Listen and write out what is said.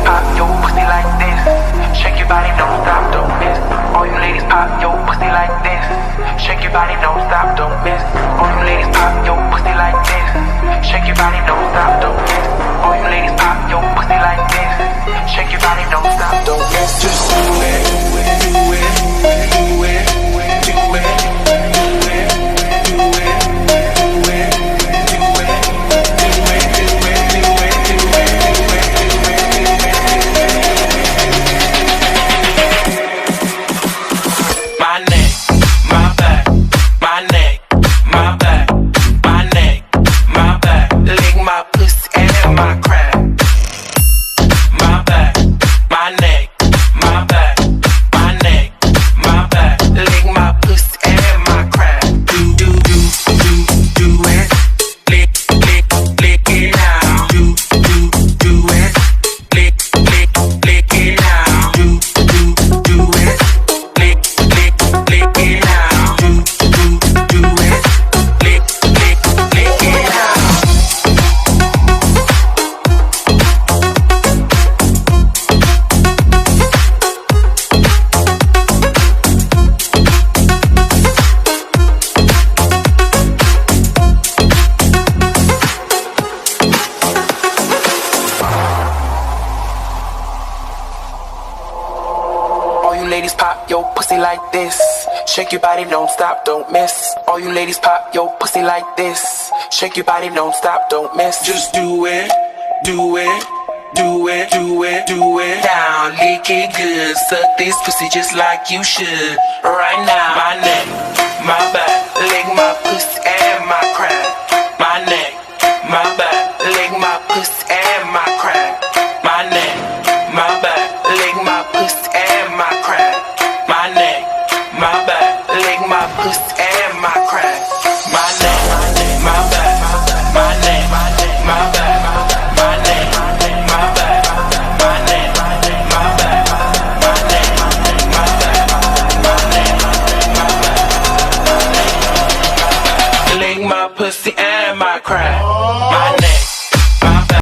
pop your pussy like this. Shake your body, don't stop, don't miss. All you ladies pop your pussy like this. Shake your body, don't stop, don't miss. All you ladies pop your pussy like this. Shake your body, don't stop, don't miss. All you ladies pop your pussy like this. Shake your body, don't stop, don't miss. Just do it, do it, do it, do it, do it, do it, do it, do it, my neck, my back, my neck, my back, my neck, my back. Lick my pussy and my crack. My back, my neck, my back, my neck, my back. Lick my pussy and my crack. Do it. Lick it now. Do it. Lick it now. Do it. Lick it now. Do it. Lick it now. All you ladies pop your pussy like this. Shake your body, don't stop, don't miss. All you ladies pop your pussy like this. Shake your body, don't stop, don't miss. Just do it, do it, do it, do it, do it. Down, lick it good. Suck this pussy just like you should. Right now, my neck, my back, lick my pussy and my crack. My neck, my back, lick my pussy and my crack. My neck, my back, lick my pussy and my crack. My neck, my back, lick my pussy and my crack. My neck, my back, my neck, my back, my neck, my back, my neck, my back, my neck, my back, my neck, my back, my neck. Lick my pussy and my crack.